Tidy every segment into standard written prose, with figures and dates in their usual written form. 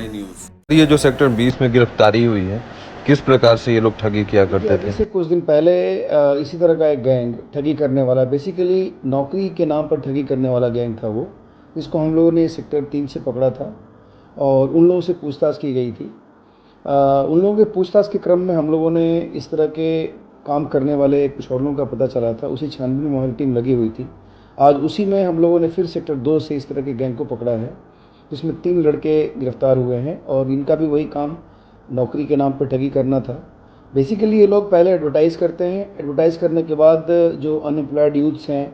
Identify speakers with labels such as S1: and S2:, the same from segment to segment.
S1: माई news.
S2: ये जो sector 20 में गिरफ्तारी हुई है, किस प्रकार से ये लोग ठगी किया करते
S3: अभी
S2: थे?
S3: से कुछ दिन पहले इसी तरह का एक गैंग ठगी करने वाला, बेसिकली नौकरी के नाम पर ठगी करने वाला गैंग था वो, जिसको हम लोगों ने सेक्टर 3 से पकड़ा था और उन लोगों से पूछताछ की गई थी। उन लोगों के पूछताछ के क्रम में हम लोगों ने इस तरह के काम करने वाले कुछ और लोगों का पता चला था। उसी छानबीन में हमारी टीम लगी हुई थी। आज उसी में हम लोगों ने फिर सेक्टर 2 से इस तरह के गैंग को पकड़ा है, जिसमें 3 लड़के गिरफ्तार हुए हैं और इनका भी वही काम नौकरी के नाम पर ठगी करना था। बेसिकली ये लोग पहले एडवर्टाइज़ करते हैं, एडवर्टाइज़ करने के बाद जो अनएम्प्लॉयड यूथ्स हैं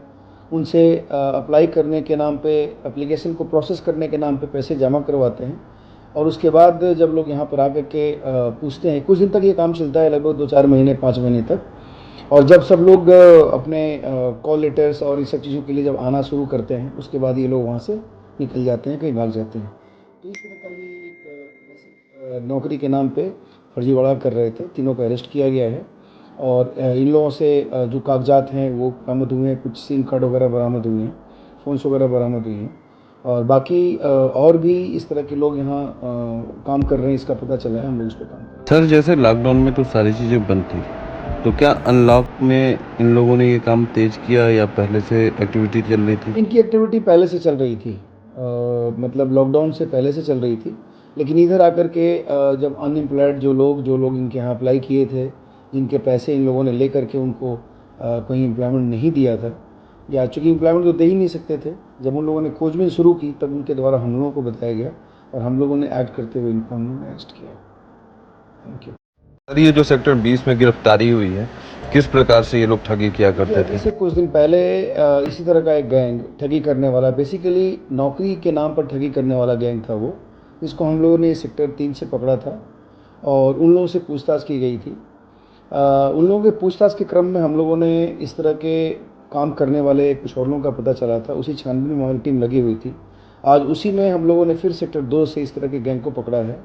S3: उनसे अप्लाई करने के नाम पे, एप्लीकेशन को प्रोसेस करने के नाम पे पैसे जमा करवाते हैं और उसके बाद जब लोग यहाँ पर आकर के पूछते हैं, कुछ दिन तक ये काम चलता है, लगभग 2-4 महीने 5 महीने तक। और जब सब लोग अपने कॉल लेटर्स और इन सब चीज़ों के लिए जब आना शुरू करते हैं, उसके बाद ये लोग वहाँ से निकल जाते हैं, कहीं भाग जाते हैं। तो इस तरह का ये एक नौकरी के नाम पे फर्जीवाड़ा कर रहे थे। तीनों को अरेस्ट किया गया है और इन लोगों से जो कागजात हैं वो बरामद हुए हैं, कुछ सिम कार्ड वगैरह बरामद हुए हैं, फ़ोन्स वगैरह बरामद हुए हैं और बाकी और भी इस तरह के लोग यहाँ काम कर रहे हैं, इसका पता चला है। हम लोग इस पर काम कर रहे हैं।
S2: सर, जैसे लॉकडाउन में तो सारी चीज़ें बंद थी, तो क्या अनलॉक में इन लोगों ने ये काम तेज किया या पहले से एक्टिविटी चल रही थी?
S3: इनकी एक्टिविटी पहले से चल रही थी, मतलब लॉकडाउन से पहले से चल रही थी, लेकिन इधर आकर के जब अनएम्प्लॉयड जो लोग इनके यहाँ अप्लाई किए थे, जिनके पैसे इन लोगों ने ले करके उनको कहीं एम्प्लॉयमेंट नहीं दिया था, या चूँकि एम्प्लॉयमेंट तो दे ही नहीं सकते थे, जब उन लोगों ने खोजबीन शुरू की तब उनके द्वारा हम लोगों को बताया गया और हम लोगों ने एक्ट करते हुए इनको हम लोगों ने अरेस्ट किया। Thank you.
S2: सर, ये जो सेक्टर 20 में गिरफ्तारी हुई है, किस प्रकार से ये लोग ठगी किया करते
S3: अभी
S2: थे?
S3: से कुछ दिन पहले इसी तरह का एक गैंग ठगी करने वाला, बेसिकली नौकरी के नाम पर ठगी करने वाला गैंग था वो, जिसको हम लोगों ने सेक्टर 3 से पकड़ा था और उन लोगों से पूछताछ की गई थी। उन लोगों के पूछताछ के क्रम में हम लोगों ने इस तरह के काम करने वाले कुछ और लोगों का पता चला था। उसी छानबीन में हमारी टीम लगी हुई थी। आज उसी में हम लोगों ने फिर सेक्टर 2 से इस तरह के गैंग को पकड़ा है,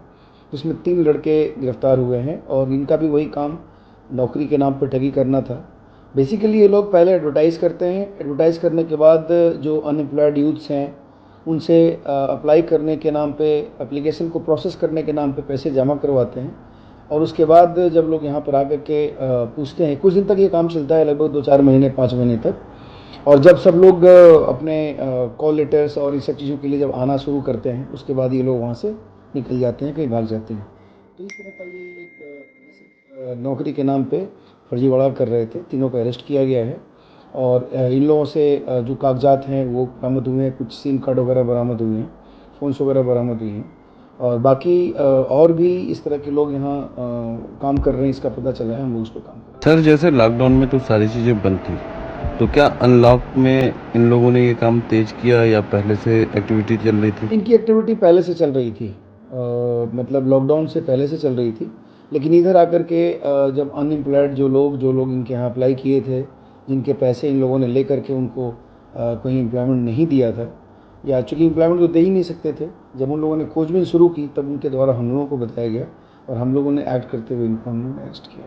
S3: जिसमें 3 लड़के गिरफ्तार हुए हैं और इनका भी वही काम नौकरी के नाम पर ठगी करना था। बेसिकली ये लोग पहले एडवर्टाइज़ करते हैं, एडवर्टाइज़ करने के बाद जो अनएम्प्लॉयड यूथ्स हैं उनसे अप्लाई करने के नाम पे, एप्लीकेशन को प्रोसेस करने के नाम पे पैसे जमा करवाते हैं और उसके बाद जब लोग यहाँ पर आकर के पूछते हैं, कुछ दिन तक ये काम चलता है, लगभग 2-4 महीने 5 महीने तक। और जब सब लोग अपने कॉल लेटर्स और इन सब चीज़ों के लिए जब आना शुरू करते हैं, उसके बाद ये लोग वहाँ से निकल जाते हैं, कहीं भाग जाते हैं। तो इस तरह का ये एक नौकरी के नाम पे फर्जीवाड़ा कर रहे थे। तीनों को अरेस्ट किया गया है और इन लोगों से जो कागजात हैं वो बरामद हुए हैं, कुछ सिम कार्ड वगैरह बरामद हुए हैं, फ़ोन्स वगैरह बरामद हुए हैं और बाकी और भी इस तरह के लोग यहाँ काम कर रहे हैं, इसका पता चला है। हम लोग उस पर काम कर रहे हैं।
S2: सर, जैसे लॉकडाउन में तो सारी चीज़ें बंद थी, तो क्या अनलॉक में इन लोगों ने ये काम तेज किया या पहले से एक्टिविटी चल रही थी?
S3: इनकी एक्टिविटी पहले से चल रही थी, मतलब लॉकडाउन से पहले से चल रही थी, लेकिन इधर आकर के जब अनएम्प्लॉयड जो लोग इनके यहाँ अप्लाई किए थे, जिनके पैसे इन लोगों ने ले करके उनको कहीं एम्प्लॉयमेंट नहीं दिया था, या चूँकि एम्प्लॉयमेंट तो दे ही नहीं सकते थे, जब उन लोगों ने खोजबीन शुरू की तब उनके द्वारा हम लोगों को बताया गया और हम लोगों ने एक्ट करते हुए इनको हम लोगों ने अरेस्ट किया।